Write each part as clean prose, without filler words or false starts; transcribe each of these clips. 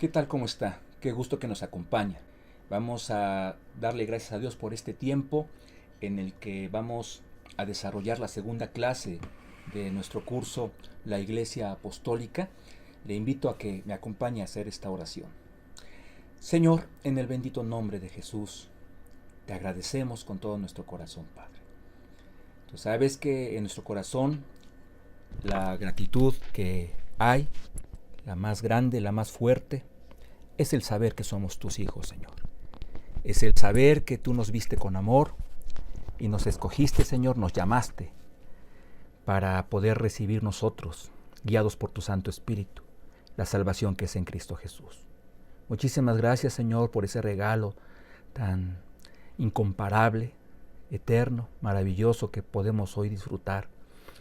¿Qué tal? ¿Cómo está? Qué gusto que nos acompaña. Vamos a darle gracias a Dios por este tiempo en el que vamos a desarrollar la segunda clase de nuestro curso La Iglesia Apostólica. Le invito a que me acompañe a hacer esta oración. Señor, en el bendito nombre de Jesús, te agradecemos con todo nuestro corazón, Padre. Tú sabes que en nuestro corazón la gratitud que hay, la más grande, la más fuerte, es el saber que somos tus hijos, Señor. Es el saber que tú nos viste con amor y nos escogiste, Señor, nos llamaste para poder recibir nosotros, guiados por tu Santo Espíritu, la salvación que es en Cristo Jesús. Muchísimas gracias, Señor, por ese regalo tan incomparable, eterno, maravilloso que podemos hoy disfrutar.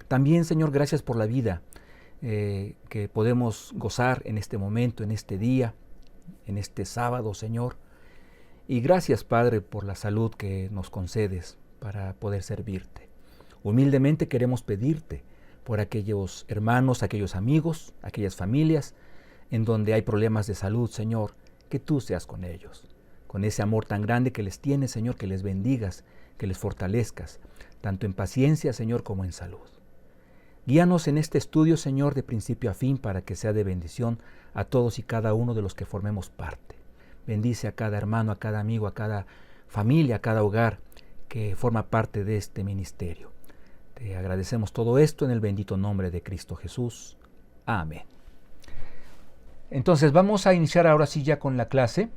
También, Señor, gracias por la vida que podemos gozar en este momento, en este día, en este sábado, Señor. Y gracias, Padre, por la salud que nos concedes para poder servirte. Humildemente queremos pedirte por aquellos hermanos, aquellos amigos, aquellas familias en donde hay problemas de salud, Señor, que tú seas con ellos. Con ese amor tan grande que les tienes, Señor, que les bendigas, que les fortalezcas, tanto en paciencia, Señor, como en salud. Guíanos en este estudio, Señor, de principio a fin, para que sea de bendición a todos y cada uno de los que formemos parte. Bendice a cada hermano, a cada amigo, a cada familia, a cada hogar que forma parte de este ministerio. Te agradecemos todo esto en el bendito nombre de Cristo Jesús. Amén. Entonces vamos a iniciar ahora sí ya con la clase.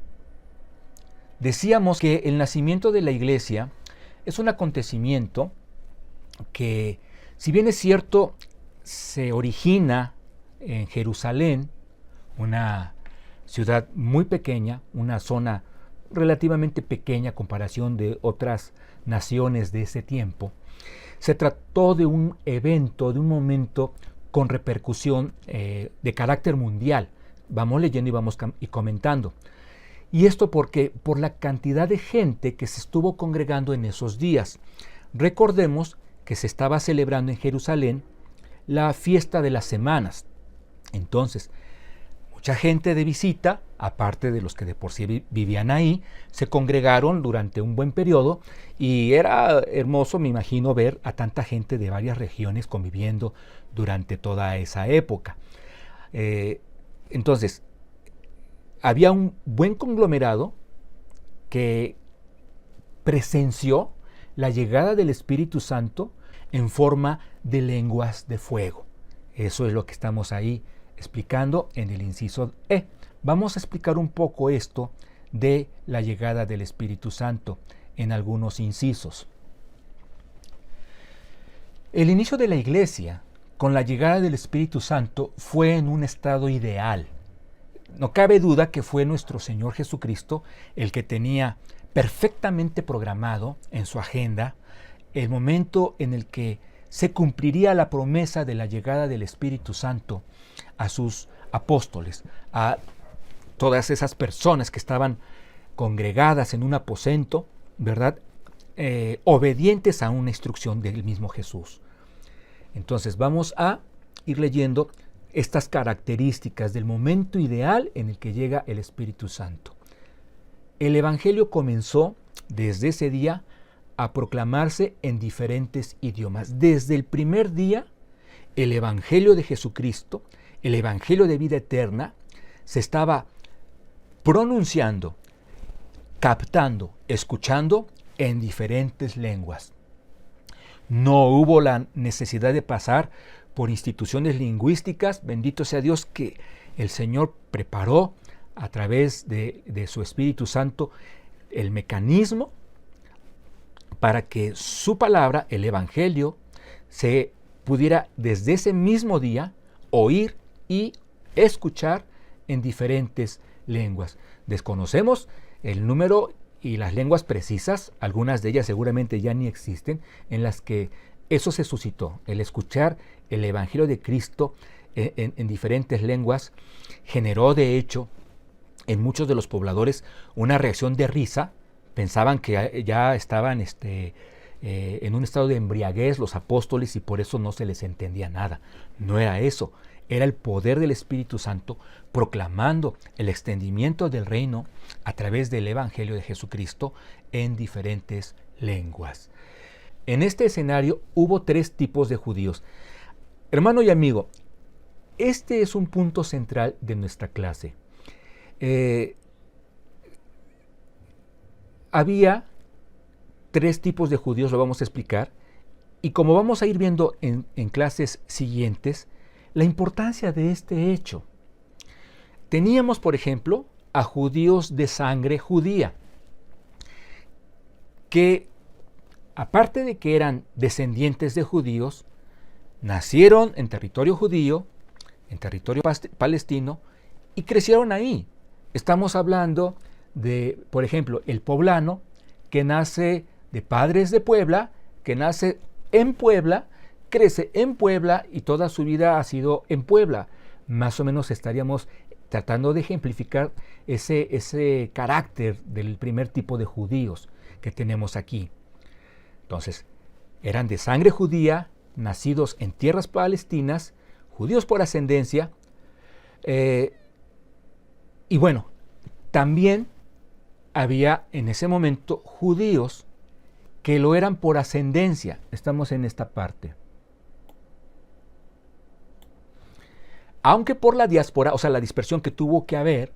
Decíamos que el nacimiento de la iglesia es un acontecimiento que, si bien es cierto, se origina en Jerusalén, una ciudad muy pequeña, una zona relativamente pequeña a comparación de otras naciones de ese tiempo, se trató de un evento, de un momento con repercusión de carácter mundial. Vamos leyendo y vamos comentando. Y esto porque por la cantidad de gente que se estuvo congregando en esos días. Recordemos que se estaba celebrando en Jerusalén la fiesta de las semanas. Entonces, mucha gente de visita, aparte de los que de por sí vivían ahí, se congregaron durante un buen periodo y era hermoso, me imagino, ver a tanta gente de varias regiones conviviendo durante toda esa época. Entonces, había un buen conglomerado que presenció la llegada del Espíritu Santo en forma de lenguas de fuego. Eso es lo que estamos ahí explicando en el inciso E. Vamos a explicar un poco esto de la llegada del Espíritu Santo en algunos incisos. El inicio de la iglesia con la llegada del Espíritu Santo fue en un estado ideal. No cabe duda que fue nuestro Señor Jesucristo el que tenía perfectamente programado en su agenda el momento en el que se cumpliría la promesa de la llegada del Espíritu Santo a sus apóstoles, a todas esas personas que estaban congregadas en un aposento, ¿verdad? Obedientes a una instrucción del mismo Jesús. Entonces vamos a ir leyendo estas características del momento ideal en el que llega el Espíritu Santo. El Evangelio comenzó desde ese día a proclamarse en diferentes idiomas. Desde el primer día, el Evangelio de Jesucristo, el Evangelio de vida eterna, se estaba pronunciando, captando, escuchando en diferentes lenguas. No hubo la necesidad de pasar por instituciones lingüísticas. Bendito sea Dios que el Señor preparó a través de su Espíritu Santo el mecanismo para que su palabra, el Evangelio, se pudiera desde ese mismo día oír y escuchar en diferentes lenguas. Desconocemos el número y las lenguas precisas, algunas de ellas seguramente ya ni existen, en las que eso se suscitó. El escuchar el Evangelio de Cristo en diferentes lenguas generó, de hecho, en muchos de los pobladores una reacción de risa. Pensaban que ya estaban en un estado de embriaguez los apóstoles y por eso no se les entendía nada. No era eso. era el poder del Espíritu Santo proclamando el extendimiento del reino a través del Evangelio de Jesucristo en diferentes lenguas. En este escenario hubo 3 tipos de judíos. Hermano y amigo, este es un punto central de nuestra clase. Había 3 tipos de judíos, lo vamos a explicar, y como vamos a ir viendo en clases siguientes, la importancia de este hecho. Teníamos, por ejemplo, a judíos de sangre judía, que aparte de que eran descendientes de judíos, nacieron en territorio judío, en territorio palestino, y crecieron ahí. Estamos hablando de, por ejemplo, el poblano, que nace de padres de Puebla, que nace en Puebla, crece en Puebla y toda su vida ha sido en Puebla. Más o menos estaríamos tratando de ejemplificar ese carácter del primer tipo de judíos que tenemos aquí. Entonces, eran de sangre judía, nacidos en tierras palestinas, judíos por ascendencia, y bueno, también había en ese momento judíos que lo eran por ascendencia. Estamos en esta parte. Aunque por la diáspora, o sea, la dispersión que tuvo que haber,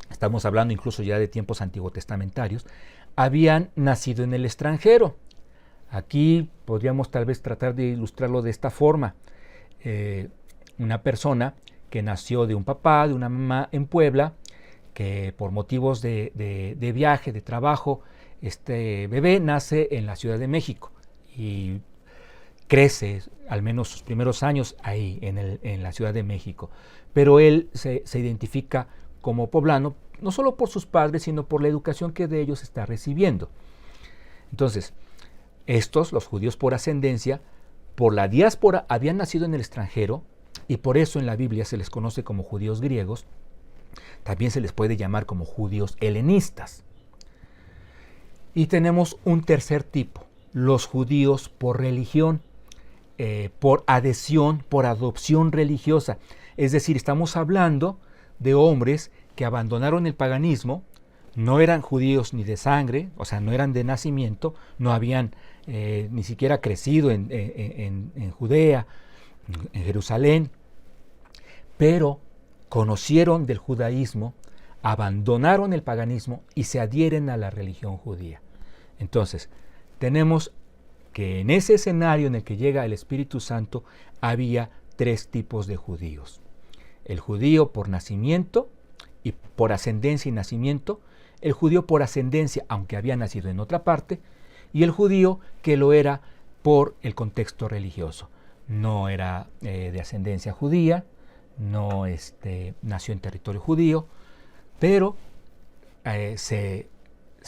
estamos hablando incluso ya de tiempos antiguotestamentarios, habían nacido en el extranjero. Aquí podríamos tal vez tratar de ilustrarlo de esta forma. Una persona que nació de un papá, de una mamá en Puebla, que por motivos de viaje, de trabajo, este bebé nace en la Ciudad de México y crece al menos sus primeros años ahí, en la Ciudad de México. Pero él se identifica como poblano, no solo por sus padres, sino por la educación que de ellos está recibiendo. Entonces, estos, los judíos por ascendencia, por la diáspora habían nacido en el extranjero, y por eso en la Biblia se les conoce como judíos griegos. También se les puede llamar como judíos helenistas. Y tenemos un tercer tipo, los judíos por religión, por adhesión, por adopción religiosa. Es decir, estamos hablando de hombres que abandonaron el paganismo, no eran judíos ni de sangre, o sea, no eran de nacimiento, no habían ni siquiera crecido en Judea, en Jerusalén, pero conocieron del judaísmo, abandonaron el paganismo y se adhieren a la religión judía. Entonces, tenemos que en ese escenario en el que llega el Espíritu Santo había 3 tipos de judíos. El judío por nacimiento y por ascendencia y nacimiento, el judío por ascendencia, aunque había nacido en otra parte, y el judío que lo era por el contexto religioso. No era de ascendencia judía, no nació en territorio judío, pero se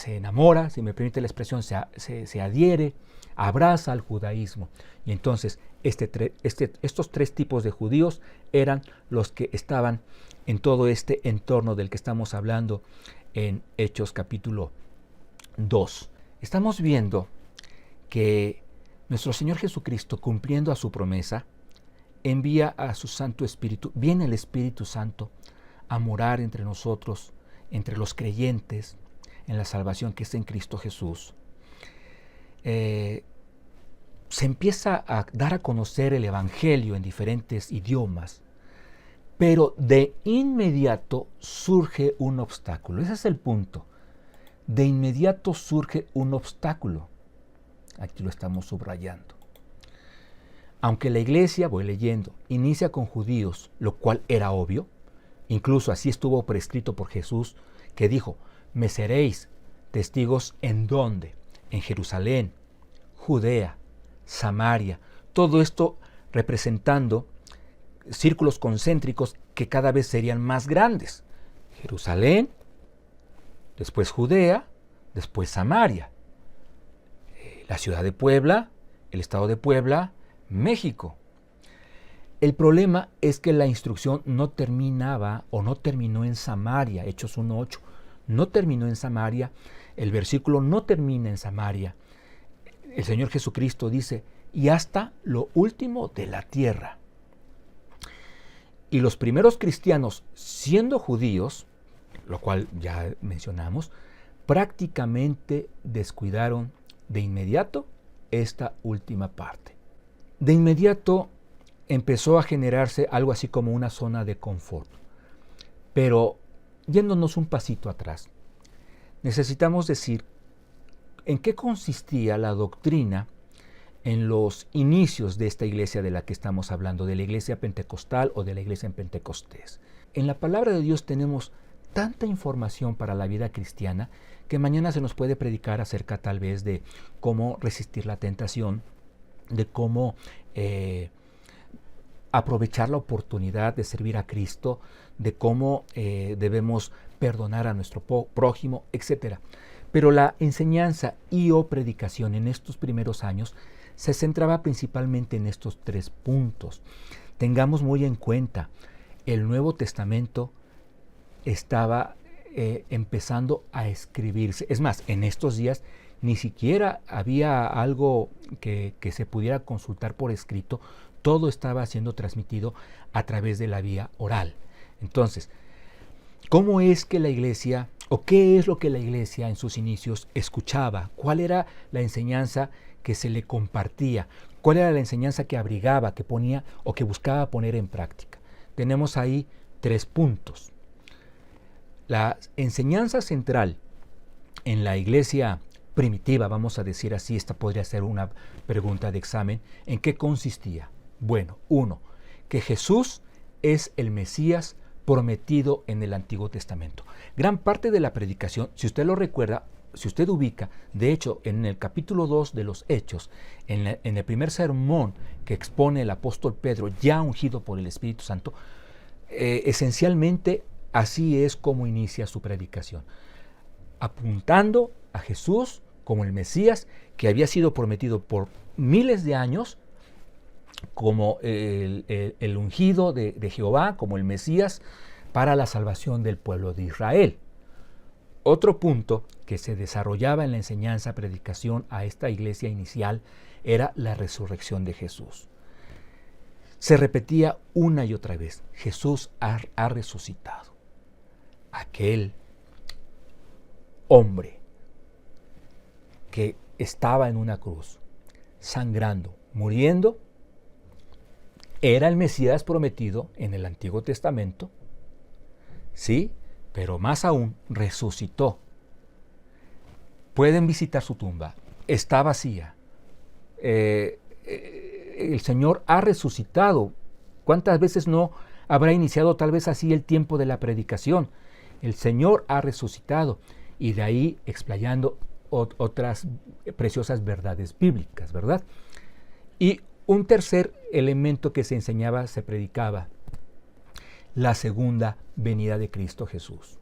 enamora, si me permite la expresión, se adhiere, abraza al judaísmo. Y entonces estos 3 tipos de judíos eran los que estaban en todo este entorno del que estamos hablando en Hechos capítulo 2. Estamos viendo que nuestro Señor Jesucristo, cumpliendo a su promesa, envía a su Santo Espíritu, viene el Espíritu Santo a morar entre nosotros, entre los creyentes, en la salvación que está en Cristo Jesús. Se empieza a dar a conocer el Evangelio en diferentes idiomas, pero de inmediato surge un obstáculo. Ese es el punto. De inmediato surge un obstáculo. Aquí lo estamos subrayando. Aunque la iglesia, voy leyendo, inicia con judíos, lo cual era obvio, incluso así estuvo prescrito por Jesús, que dijo: me seréis testigos ¿en dónde? En Jerusalén, Judea, Samaria, todo esto representando círculos concéntricos que cada vez serían más grandes. Jerusalén, después Judea, después Samaria, la ciudad de Puebla, el estado de Puebla, México. El problema es que la instrucción no terminaba o no terminó en Samaria. Hechos 1:8 no terminó en Samaria, el versículo no termina en Samaria. El Señor Jesucristo dice: y hasta lo último de la tierra. Y los primeros cristianos, siendo judíos, lo cual ya mencionamos, prácticamente descuidaron de inmediato esta última parte. De inmediato empezó a generarse algo así como una zona de confort. Pero yéndonos un pasito atrás, necesitamos decir en qué consistía la doctrina en los inicios de esta iglesia de la que estamos hablando, de la iglesia pentecostal o de la iglesia en Pentecostés. En la palabra de Dios tenemos tanta información para la vida cristiana que mañana se nos puede predicar acerca tal vez de cómo resistir la tentación, de cómo aprovechar la oportunidad de servir a Cristo, de cómo debemos perdonar a nuestro prójimo, etc. Pero la enseñanza y o predicación en estos primeros años se centraba principalmente en estos 3 puntos. Tengamos muy en cuenta, el Nuevo Testamento estaba empezando a escribirse. Es más, en estos días ni siquiera había algo que se pudiera consultar por escrito. Todo estaba siendo transmitido a través de la vía oral. Entonces, ¿cómo es que la iglesia, o qué es lo que la iglesia en sus inicios escuchaba? ¿Cuál era la enseñanza que se le compartía? ¿Cuál era la enseñanza que abrigaba, que ponía o que buscaba poner en práctica? Tenemos ahí 3 puntos. La enseñanza central en la iglesia primitiva, vamos a decir así, esta podría ser una pregunta de examen, ¿en qué consistía? Bueno, 1, que Jesús es el Mesías prometido en el Antiguo Testamento. Gran parte de la predicación, si usted lo recuerda, si usted ubica, de hecho, en el capítulo 2 de los Hechos, en el primer sermón que expone el apóstol Pedro, ya ungido por el Espíritu Santo, esencialmente así es como inicia su predicación, apuntando a Jesús como el Mesías que había sido prometido por miles de años, como el ungido de Jehová, como el Mesías para la salvación del pueblo de Israel. Otro punto que se desarrollaba en la enseñanza, predicación a esta iglesia inicial era la resurrección de Jesús. Se repetía una y otra vez, Jesús ha resucitado. Aquel hombre que estaba en una cruz, sangrando, muriendo, era el Mesías prometido en el Antiguo Testamento, sí, pero más aún, resucitó. Pueden visitar su tumba, está vacía. El Señor ha resucitado. ¿Cuántas veces no habrá iniciado tal vez así el tiempo de la predicación? El Señor ha resucitado, y de ahí explayando otras preciosas verdades bíblicas, ¿verdad? Y un tercer elemento que se enseñaba, se predicaba, la segunda venida de Cristo Jesús.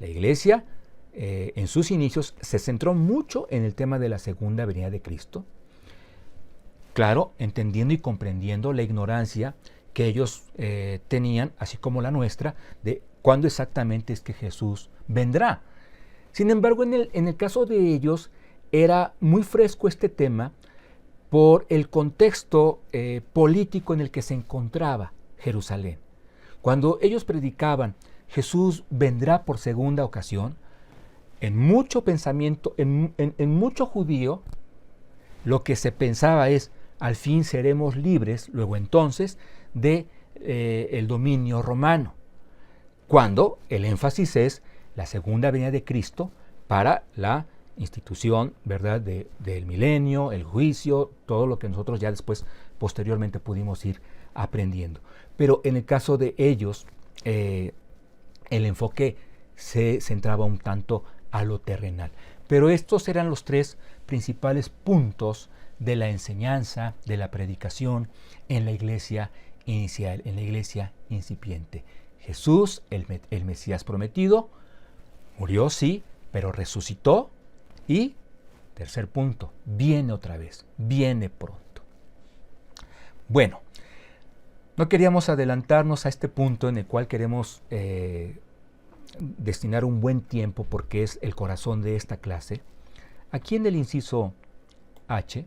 La iglesia, en sus inicios, se centró mucho en el tema de la segunda venida de Cristo. Claro, entendiendo y comprendiendo la ignorancia que ellos tenían, así como la nuestra, de cuándo exactamente es que Jesús vendrá. Sin embargo, en el caso de ellos, era muy fresco este tema por el contexto político en el que se encontraba Jerusalén. Cuando ellos predicaban, Jesús vendrá por segunda ocasión, en mucho pensamiento, en mucho judío, lo que se pensaba es, al fin seremos libres, luego entonces, de el dominio romano, cuando el énfasis es la segunda venida de Cristo para la institución, ¿verdad?, del milenio, el juicio, todo lo que nosotros ya después, posteriormente, pudimos ir aprendiendo. Pero en el caso de ellos, el enfoque se centraba un tanto a lo terrenal. Pero estos eran los 3 principales puntos de la enseñanza, de la predicación en la iglesia inicial, en la iglesia incipiente. Jesús, el Mesías prometido, murió, sí, pero resucitó. Y, tercer punto, viene otra vez, viene pronto. Bueno, no queríamos adelantarnos a este punto en el cual queremos destinar un buen tiempo, porque es el corazón de esta clase. Aquí en el inciso H,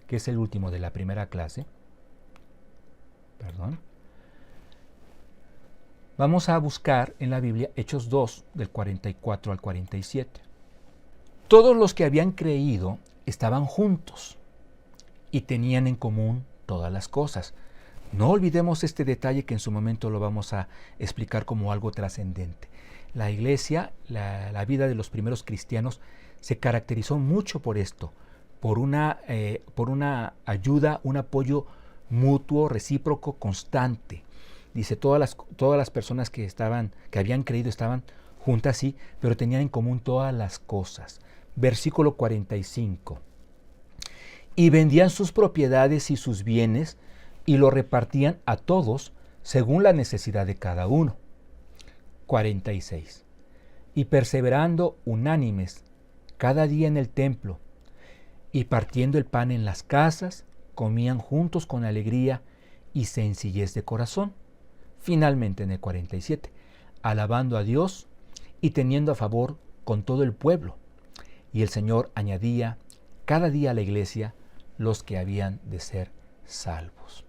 que es el último de la primera clase, Vamos a buscar en la Biblia Hechos 2, del 44 al 47. Todos los que habían creído estaban juntos y tenían en común todas las cosas. No olvidemos este detalle que en su momento lo vamos a explicar como algo trascendente. La iglesia, la vida de los primeros cristianos se caracterizó mucho por esto, por una ayuda, un apoyo mutuo, recíproco, constante. Dice, todas las personas que habían creído estaban juntas, sí, pero tenían en común todas las cosas. Versículo 45. Y vendían sus propiedades y sus bienes y lo repartían a todos según la necesidad de cada uno. 46. Y perseverando unánimes cada día en el templo y partiendo el pan en las casas, comían juntos con alegría y sencillez de corazón. Finalmente en el 47, alabando a Dios y teniendo a favor con todo el pueblo. Y el Señor añadía cada día a la iglesia los que habían de ser salvos.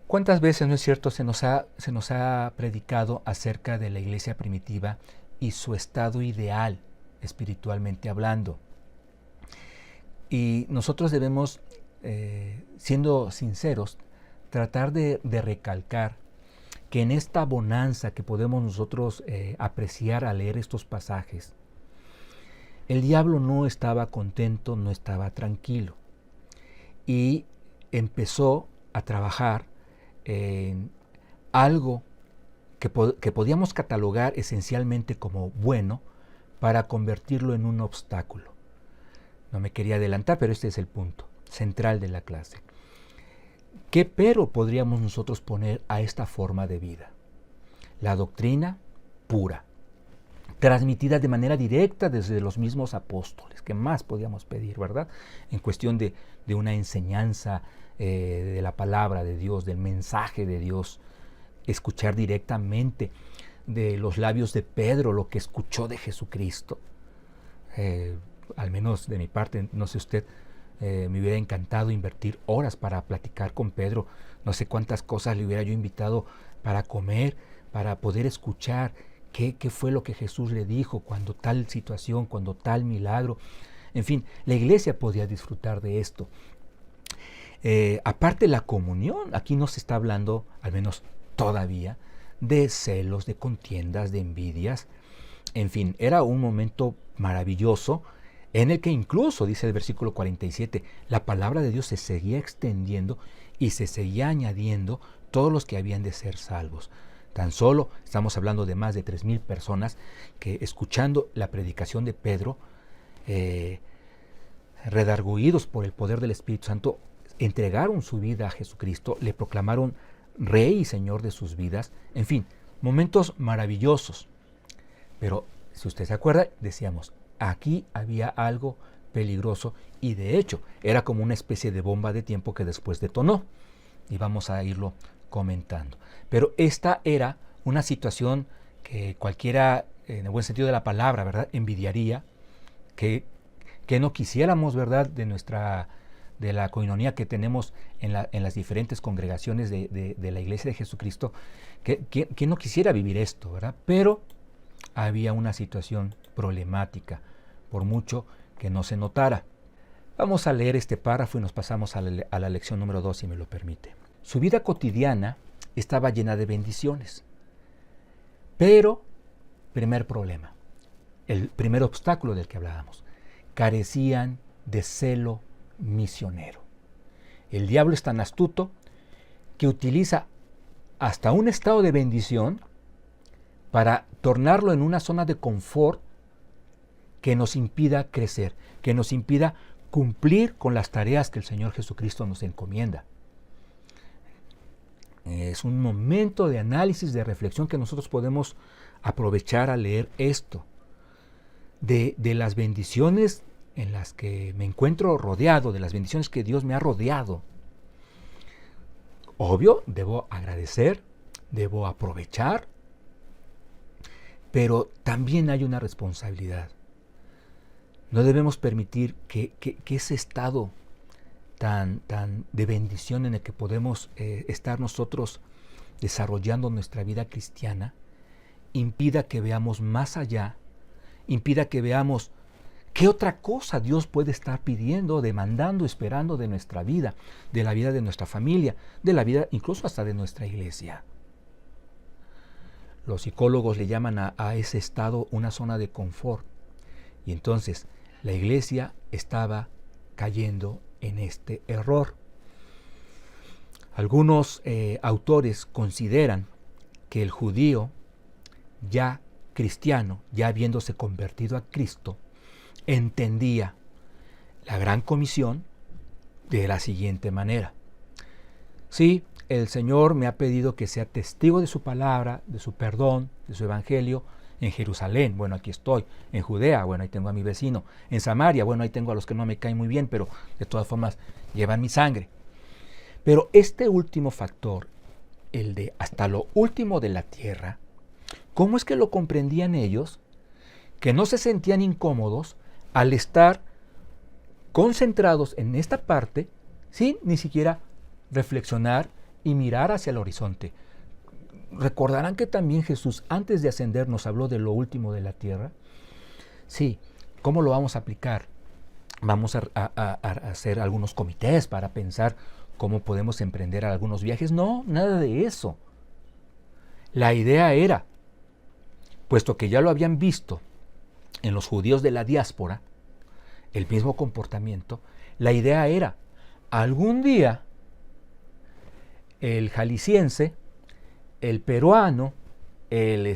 ¿Cuántas veces, no es cierto, se nos ha predicado acerca de la iglesia primitiva y su estado ideal, espiritualmente hablando? Y nosotros debemos, siendo sinceros, tratar de recalcar que en esta bonanza que podemos nosotros apreciar al leer estos pasajes, el diablo no estaba contento, no estaba tranquilo, y empezó a trabajar en algo que podíamos catalogar esencialmente como bueno para convertirlo en un obstáculo. No me quería adelantar, pero este es el punto central de la clase. ¿Qué pero podríamos nosotros poner a esta forma de vida? La doctrina pura, transmitida de manera directa desde los mismos apóstoles. ¿Qué más podíamos pedir, verdad? En cuestión de una enseñanza de la palabra de Dios, del mensaje de Dios, escuchar directamente de los labios de Pedro lo que escuchó de Jesucristo. Al menos de mi parte, no sé usted, me hubiera encantado invertir horas para platicar con Pedro. No sé cuántas cosas le hubiera yo invitado para comer, para poder escuchar qué fue lo que Jesús le dijo cuando tal situación, cuando tal milagro. En fin, la iglesia podía disfrutar de esto. Aparte la comunión, aquí no se está hablando, al menos todavía, de celos, de contiendas, de envidias. En fin, era un momento maravilloso en el que incluso, dice el versículo 47, la palabra de Dios se seguía extendiendo y se seguía añadiendo todos los que habían de ser salvos. Tan solo estamos hablando de más de 3,000 personas que, escuchando la predicación de Pedro, redarguidos por el poder del Espíritu Santo, entregaron su vida a Jesucristo, le proclamaron Rey y Señor de sus vidas. En fin, momentos maravillosos. Pero si usted se acuerda, decíamos, aquí había algo peligroso y de hecho era como una especie de bomba de tiempo que después detonó. Y vamos a irlo comentando. Pero esta era una situación que cualquiera, en el buen sentido de la palabra, ¿verdad?, envidiaría, que no quisiéramos, ¿verdad?, de la coinonía que tenemos en las diferentes congregaciones de la Iglesia de Jesucristo, que no quisiera vivir esto, ¿verdad? Pero había una situación problemática, por mucho que no se notara. Vamos a leer este párrafo y nos pasamos a la lección número 2, si me lo permite. Su vida cotidiana estaba llena de bendiciones, pero, primer problema, el primer obstáculo del que hablábamos, carecían de celo misionero. El diablo es tan astuto que utiliza hasta un estado de bendición para tornarlo en una zona de confort que nos impida crecer, que nos impida cumplir con las tareas que el Señor Jesucristo nos encomienda. Es un momento de análisis, de reflexión que nosotros podemos aprovechar al leer esto. De las bendiciones en las que me encuentro rodeado, de las bendiciones que Dios me ha rodeado. Obvio, debo agradecer, debo aprovechar, pero también hay una responsabilidad. No debemos permitir que ese estado tan de bendición en el que podemos estar nosotros desarrollando nuestra vida cristiana, impida que veamos más allá, impida que veamos qué otra cosa Dios puede estar pidiendo, demandando, esperando de nuestra vida, de la vida de nuestra familia, de la vida incluso hasta de nuestra iglesia. Los psicólogos le llaman a ese estado una zona de confort. Y entonces la iglesia estaba cayendo en este error. Algunos autores consideran que el judío ya cristiano, ya habiéndose convertido a Cristo, entendía la gran comisión de la siguiente manera. Sí, el Señor me ha pedido que sea testigo de su palabra, de su perdón, de su evangelio en Jerusalén. Bueno, aquí estoy. En Judea, bueno, ahí tengo a mi vecino. En Samaria, bueno, ahí tengo a los que no me caen muy bien, pero de todas formas llevan mi sangre. Pero este último factor, el de hasta lo último de la tierra, ¿cómo es que lo comprendían ellos? Que no se sentían incómodos al estar concentrados en esta parte sin ni siquiera reflexionar y mirar hacia el horizonte. ¿Recordarán que también Jesús antes de ascender nos habló de lo último de la tierra? Sí, ¿cómo lo vamos a aplicar? Vamos a hacer algunos comités para pensar cómo podemos emprender algunos viajes. No, nada de eso. La idea era, puesto que ya lo habían visto en los judíos de la diáspora, el mismo comportamiento, la idea era, algún día el jalisciense, el peruano, el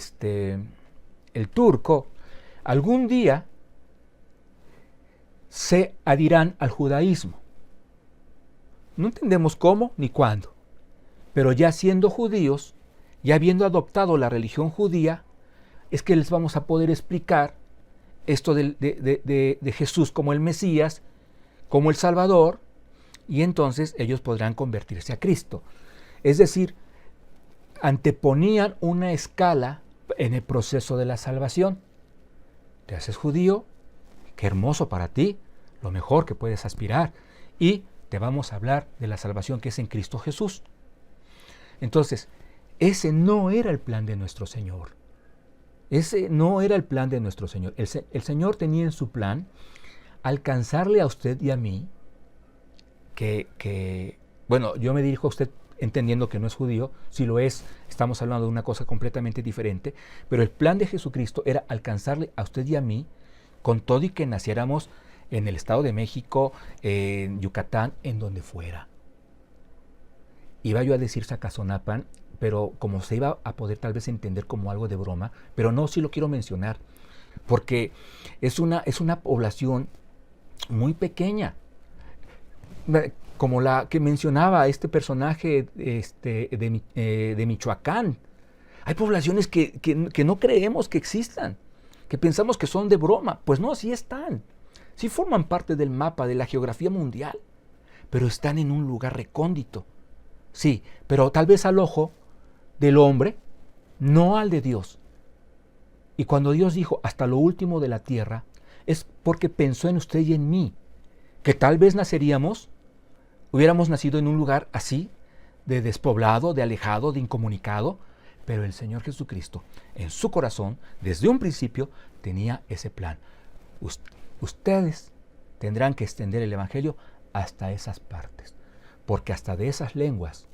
turco, algún día se adhirán al judaísmo. No entendemos cómo ni cuándo, pero ya siendo judíos, ya habiendo adoptado la religión judía, es que les vamos a poder explicar esto de Jesús como el Mesías, como el Salvador, y entonces ellos podrán convertirse a Cristo. Es decir, anteponían una escala en el proceso de la salvación. Te haces judío, qué hermoso para ti, lo mejor que puedes aspirar, y te vamos a hablar de la salvación que es en Cristo Jesús. Entonces, ese no era el plan de nuestro Señor. Ese no era el plan de nuestro Señor. El Señor tenía en su plan alcanzarle a usted y a mí, bueno, yo me dirijo a usted entendiendo que no es judío, si lo es, estamos hablando de una cosa completamente diferente, pero el plan de Jesucristo era alcanzarle a usted y a mí, con todo y que naciéramos en el Estado de México, en Yucatán, en donde fuera. Iba yo a decir Zacazonapan, pero como se iba a poder tal vez entender como algo de broma, pero no, sí lo quiero mencionar, porque es una población muy pequeña, como la que mencionaba este personaje de Michoacán. Hay poblaciones que no creemos que existan, que pensamos que son de broma. Pues no, sí están, sí forman parte del mapa de la geografía mundial, pero están en un lugar recóndito. Sí, pero tal vez al ojo del hombre, no al de Dios. Y cuando Dios dijo hasta lo último de la tierra, es porque pensó en usted y en mí, que tal vez hubiéramos nacido en un lugar así, de despoblado, de alejado, de incomunicado, pero el Señor Jesucristo, en su corazón, desde un principio, tenía ese plan. Ustedes tendrán que extender el Evangelio hasta esas partes, porque hasta de esas lenguas,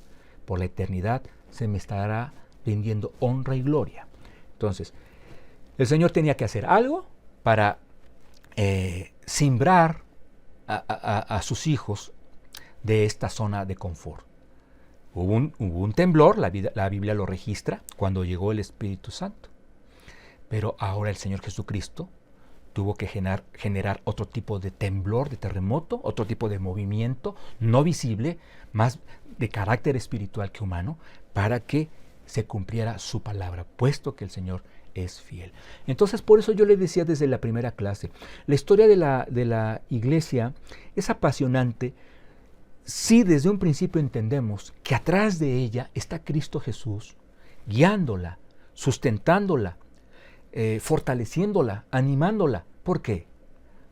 por la eternidad, se me estará rindiendo honra y gloria. Entonces, el Señor tenía que hacer algo para simbrar a sus hijos de esta zona de confort. Hubo un temblor, la Biblia lo registra, cuando llegó el Espíritu Santo. Pero ahora el Señor Jesucristo tuvo que generar otro tipo de temblor, de terremoto, otro tipo de movimiento no visible, más de carácter espiritual que humano, para que se cumpliera su palabra, puesto que el Señor es fiel. Entonces, por eso yo le decía desde la primera clase, la historia de la iglesia es apasionante si desde un principio entendemos que atrás de ella está Cristo Jesús, guiándola, sustentándola, fortaleciéndola, animándola. ¿Por qué?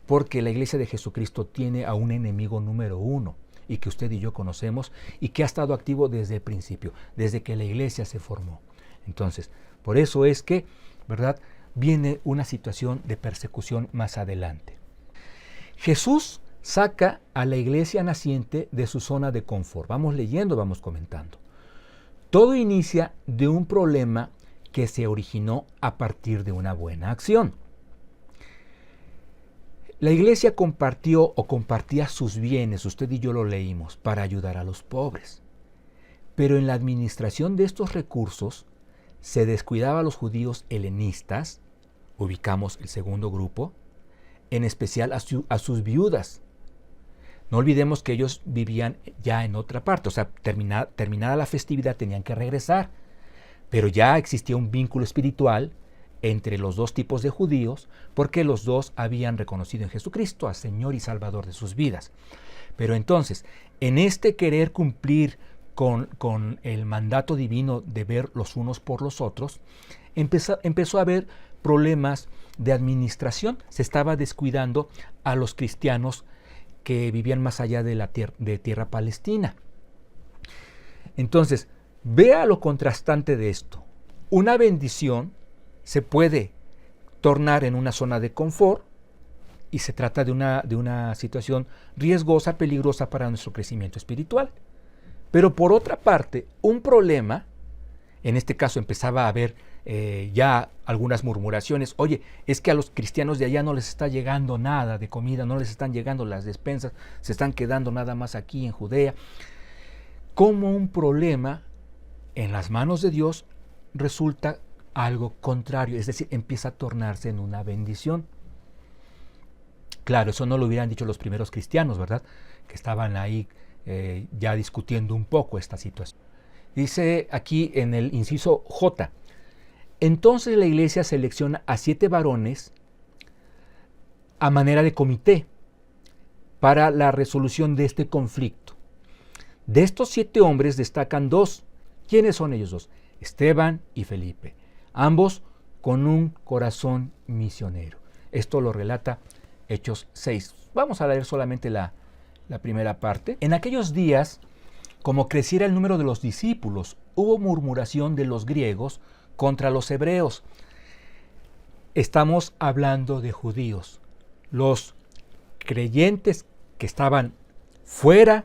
Porque la iglesia de Jesucristo tiene a un enemigo número uno, y que usted y yo conocemos y que ha estado activo desde el principio, desde que la iglesia se formó. Entonces, por eso es que, ¿verdad?, viene una situación de persecución más adelante. Jesús saca a la iglesia naciente de su zona de confort. Vamos leyendo, vamos comentando. Todo inicia de un problema que se originó a partir de una buena acción. La iglesia compartía sus bienes, usted y yo lo leímos, para ayudar a los pobres. Pero en la administración de estos recursos se descuidaba a los judíos helenistas, ubicamos el segundo grupo, en especial a sus viudas. No olvidemos que ellos vivían ya en otra parte, o sea, terminada la festividad tenían que regresar, pero ya existía un vínculo espiritual entre los dos tipos de judíos, porque los dos habían reconocido en Jesucristo a Señor y Salvador de sus vidas. Pero entonces, en este querer cumplir con el mandato divino de ver los unos por los otros, empezó a haber problemas de administración. Se estaba descuidando a los cristianos que vivían más allá de tierra palestina. Entonces, vea lo contrastante de esto. Una bendición se puede tornar en una zona de confort y se trata de una situación riesgosa, peligrosa para nuestro crecimiento espiritual. Pero por otra parte, un problema, en este caso empezaba a haber ya algunas murmuraciones, oye, es que a los cristianos de allá no les está llegando nada de comida, no les están llegando las despensas, se están quedando nada más aquí en Judea. Como un problema en las manos de Dios resulta algo contrario, es decir, empieza a tornarse en una bendición. Claro, eso no lo hubieran dicho los primeros cristianos, ¿verdad? Que estaban ahí ya discutiendo un poco esta situación. Dice aquí en el inciso J, entonces la iglesia selecciona a 7 varones a manera de comité para la resolución de este conflicto. De estos 7 hombres destacan 2. ¿Quiénes son ellos 2? Esteban y Felipe, ambos con un corazón misionero. Esto lo relata Hechos 6. Vamos a leer solamente la primera parte. En aquellos días, como creciera el número de los discípulos, hubo murmuración de los griegos contra los hebreos. Estamos hablando de judíos. Los creyentes que estaban fuera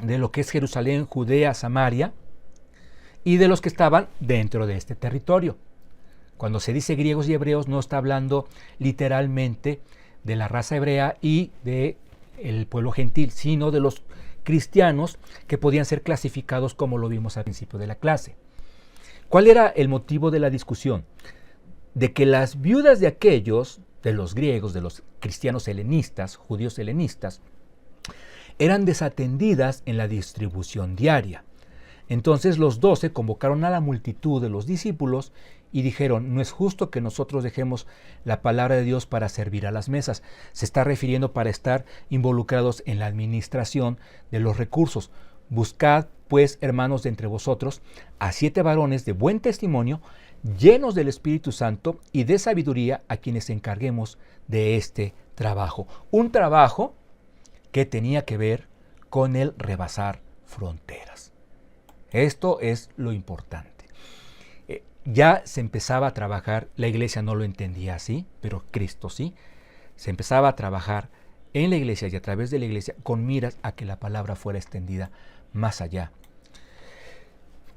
de lo que es Jerusalén, Judea, Samaria, y de los que estaban dentro de este territorio. Cuando se dice griegos y hebreos, no está hablando literalmente de la raza hebrea y del pueblo gentil, sino de los cristianos que podían ser clasificados como lo vimos al principio de la clase. ¿Cuál era el motivo de la discusión? De que las viudas de aquellos, de los griegos, de los cristianos helenistas, judíos helenistas, eran desatendidas en la distribución diaria. Entonces los 12 convocaron a la multitud de los discípulos y dijeron, no es justo que nosotros dejemos la palabra de Dios para servir a las mesas. Se está refiriendo para estar involucrados en la administración de los recursos. Buscad, pues, hermanos, de entre vosotros, a 7 varones de buen testimonio, llenos del Espíritu Santo y de sabiduría, a quienes encarguemos de este trabajo. Un trabajo que tenía que ver con el rebasar fronteras. Esto es lo importante. Ya se empezaba a trabajar, la iglesia no lo entendía así, pero Cristo sí. Se empezaba a trabajar en la iglesia y a través de la iglesia con miras a que la palabra fuera extendida más allá.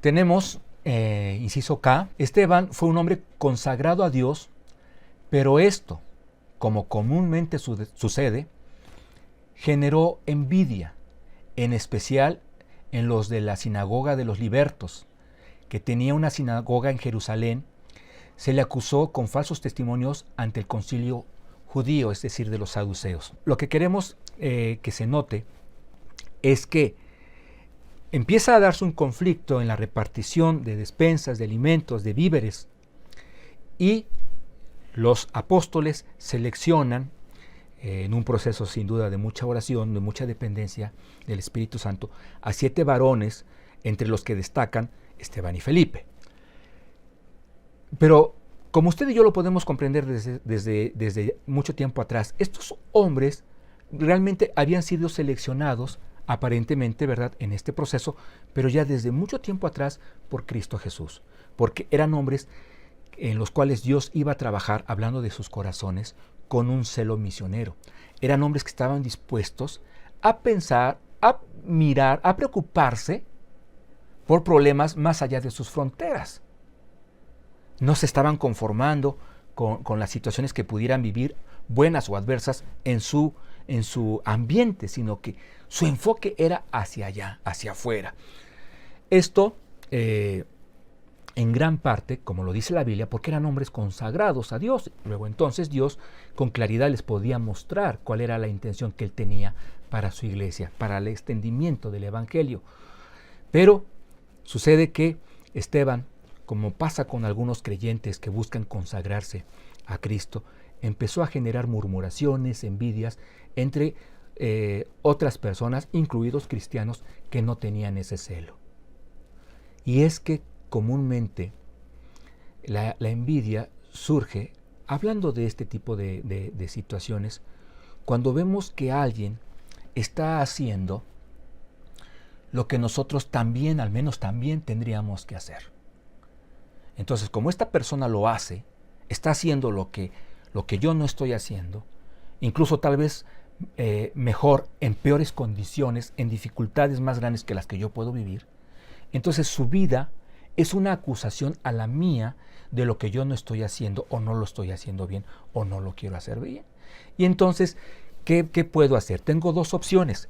Tenemos, inciso K, Esteban fue un hombre consagrado a Dios, pero esto, como comúnmente sucede, generó envidia, en especial en los de la sinagoga de los libertos, que tenía una sinagoga en Jerusalén. Se le acusó con falsos testimonios ante el concilio judío, es decir, de los saduceos. Lo que queremos que se note es que empieza a darse un conflicto en la repartición de despensas, de alimentos, de víveres, y los apóstoles seleccionan, en un proceso sin duda de mucha oración, de mucha dependencia del Espíritu Santo, a 7 varones, entre los que destacan Esteban y Felipe. Pero como usted y yo lo podemos comprender desde mucho tiempo atrás, estos hombres realmente habían sido seleccionados aparentemente, ¿verdad?, en este proceso, pero ya desde mucho tiempo atrás por Cristo Jesús, porque eran hombres en los cuales Dios iba a trabajar, hablando de sus corazones, con un celo misionero. Eran hombres que estaban dispuestos a pensar, a mirar, a preocuparse por problemas más allá de sus fronteras. No se estaban conformando con las situaciones que pudieran vivir, buenas o adversas, en su ambiente, sino que su enfoque era hacia allá, hacia afuera. Esto, en gran parte, como lo dice la Biblia, porque eran hombres consagrados a Dios. Luego entonces Dios con claridad les podía mostrar cuál era la intención que Él tenía para su iglesia, para el extendimiento del Evangelio. Pero sucede que Esteban, como pasa con algunos creyentes que buscan consagrarse a Cristo, empezó a generar murmuraciones, envidias entre otras personas, incluidos cristianos, que no tenían ese celo. Y es que comúnmente la envidia surge, hablando de este tipo de situaciones, cuando vemos que alguien está haciendo lo que nosotros también, al menos también, tendríamos que hacer. Entonces, como esta persona lo hace, está haciendo lo que yo no estoy haciendo, incluso tal vez mejor, en peores condiciones, en dificultades más grandes que las que yo puedo vivir, entonces su vida es una acusación a la mía de lo que yo no estoy haciendo, o no lo estoy haciendo bien, o no lo quiero hacer bien. Y entonces, ¿qué puedo hacer? Tengo dos opciones.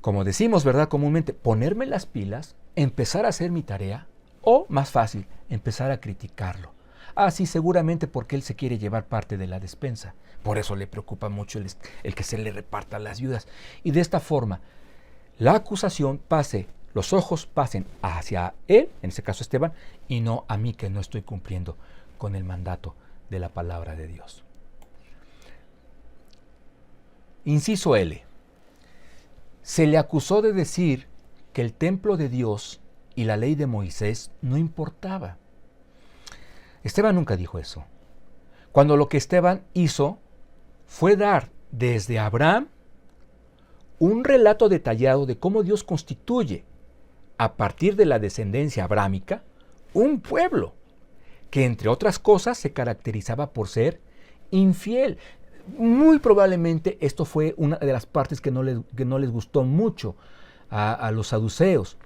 Como decimos, ¿verdad?, comúnmente, ponerme las pilas, empezar a hacer mi tarea, o, más fácil, empezar a criticarlo. Ah, sí, seguramente porque él se quiere llevar parte de la despensa. Por eso le preocupa mucho el que se le reparta las viudas. Y de esta forma, la acusación los ojos pasen hacia él, en este caso Esteban, y no a mí, que no estoy cumpliendo con el mandato de la palabra de Dios. Inciso L. Se le acusó de decir que el templo de Dios y la ley de Moisés no importaba. Esteban nunca dijo eso. Cuando lo que Esteban hizo fue dar desde Abraham un relato detallado de cómo Dios constituye, a partir de la descendencia abrámica, un pueblo que, entre otras cosas, se caracterizaba por ser infiel. Muy probablemente esto fue una de las partes que no les gustó mucho a los saduceos,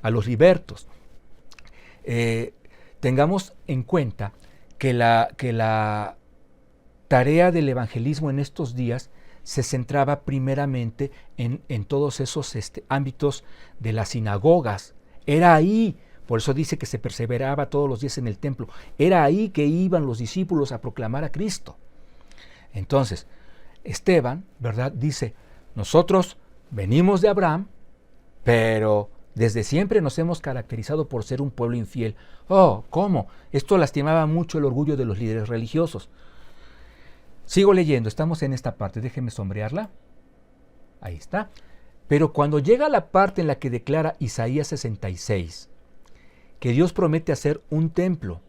a los libertos. Tengamos en cuenta que la tarea del evangelismo en estos días se centraba primeramente en todos esos ámbitos de las sinagogas. Era ahí, por eso dice que se perseveraba todos los días en el templo, era ahí que iban los discípulos a proclamar a Cristo. Entonces, Esteban, ¿verdad?, dice, nosotros venimos de Abraham, pero desde siempre nos hemos caracterizado por ser un pueblo infiel. Oh, ¿cómo? Esto lastimaba mucho el orgullo de los líderes religiosos. Sigo leyendo, estamos en esta parte, déjenme sombrearla. Ahí está. Pero cuando llega la parte en la que declara Isaías 66, que Dios promete hacer un templo,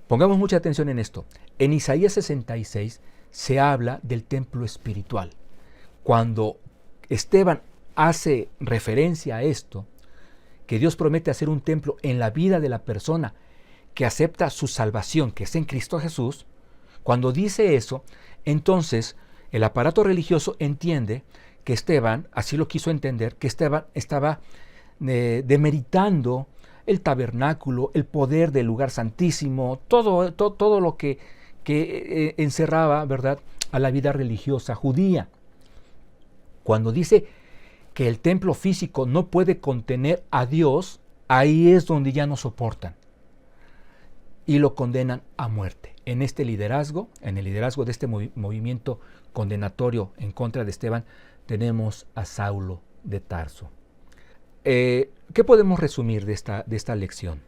pongamos mucha atención en esto. En Isaías 66 se habla del templo espiritual. Cuando Esteban hace referencia a esto, que Dios promete hacer un templo en la vida de la persona que acepta su salvación, que es en Cristo Jesús, cuando dice eso, entonces el aparato religioso entiende que Esteban, así lo quiso entender, que Esteban estaba demeritando el tabernáculo, el poder del lugar santísimo, todo lo que encerraba, ¿verdad?, a la vida religiosa judía. Cuando dice que el templo físico no puede contener a Dios, ahí es donde ya no soportan y lo condenan a muerte. En este liderazgo, en el liderazgo de este movimiento condenatorio en contra de Esteban, tenemos a Saulo de Tarso. ¿Qué podemos resumir de esta lección?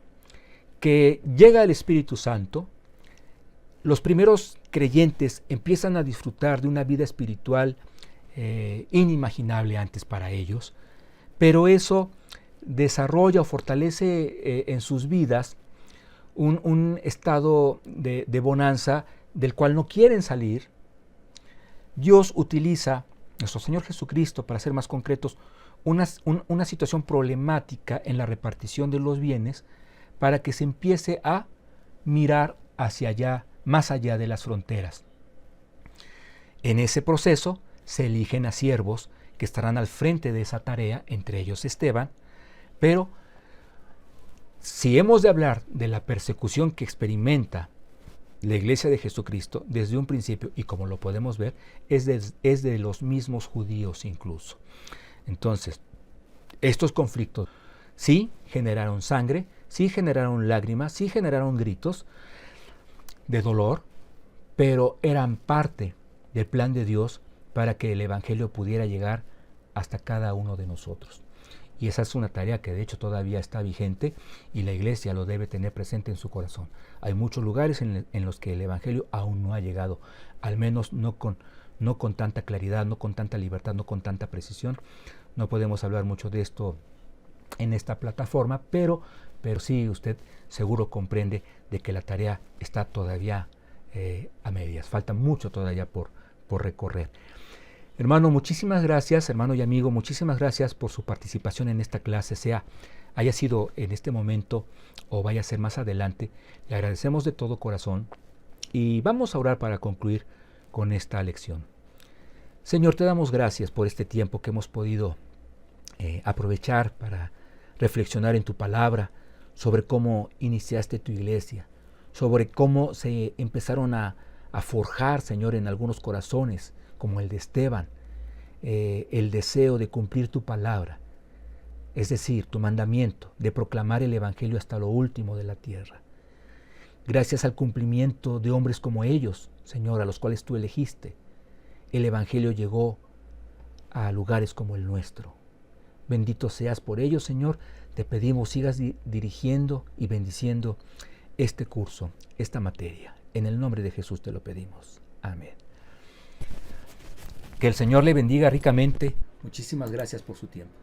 Que llega el Espíritu Santo, los primeros creyentes empiezan a disfrutar de una vida espiritual inimaginable antes para ellos, pero eso desarrolla o fortalece en sus vidas un estado de bonanza del cual no quieren salir. Dios utiliza nuestro Señor Jesucristo, para ser más concretos, una situación problemática en la repartición de los bienes para que se empiece a mirar hacia allá, más allá de las fronteras. En ese proceso se eligen a siervos que estarán al frente de esa tarea, entre ellos Esteban, pero si hemos de hablar de la persecución que experimenta la Iglesia de Jesucristo desde un principio, y como lo podemos ver, es de los mismos judíos incluso. Entonces, estos conflictos sí generaron sangre, sí generaron lágrimas, sí generaron gritos de dolor, pero eran parte del plan de Dios para que el Evangelio pudiera llegar hasta cada uno de nosotros. Y esa es una tarea que de hecho todavía está vigente y la Iglesia lo debe tener presente en su corazón. Hay muchos lugares en los que el Evangelio aún no ha llegado, al menos no con tanta claridad, no con tanta libertad, no con tanta precisión. No podemos hablar mucho de esto en esta plataforma, pero sí usted seguro comprende de que la tarea está todavía a medias. Falta mucho todavía por recorrer. Hermano, muchísimas gracias, hermano y amigo, muchísimas gracias por su participación en esta clase, haya sido en este momento o vaya a ser más adelante. Le agradecemos de todo corazón y vamos a orar para concluir con esta lección. Señor, te damos gracias por este tiempo que hemos podido aprovechar para reflexionar en tu palabra sobre cómo iniciaste tu iglesia, sobre cómo se empezaron a forjar, Señor, en algunos corazones, como el de Esteban, el deseo de cumplir tu palabra, es decir, tu mandamiento de proclamar el Evangelio hasta lo último de la tierra. Gracias al cumplimiento de hombres como ellos, Señor, a los cuales tú elegiste, el Evangelio llegó a lugares como el nuestro. Bendito seas por ello, Señor. Te pedimos sigas dirigiendo y bendiciendo este curso, esta materia. En el nombre de Jesús te lo pedimos. Amén. Que el Señor le bendiga ricamente. Muchísimas gracias por su tiempo.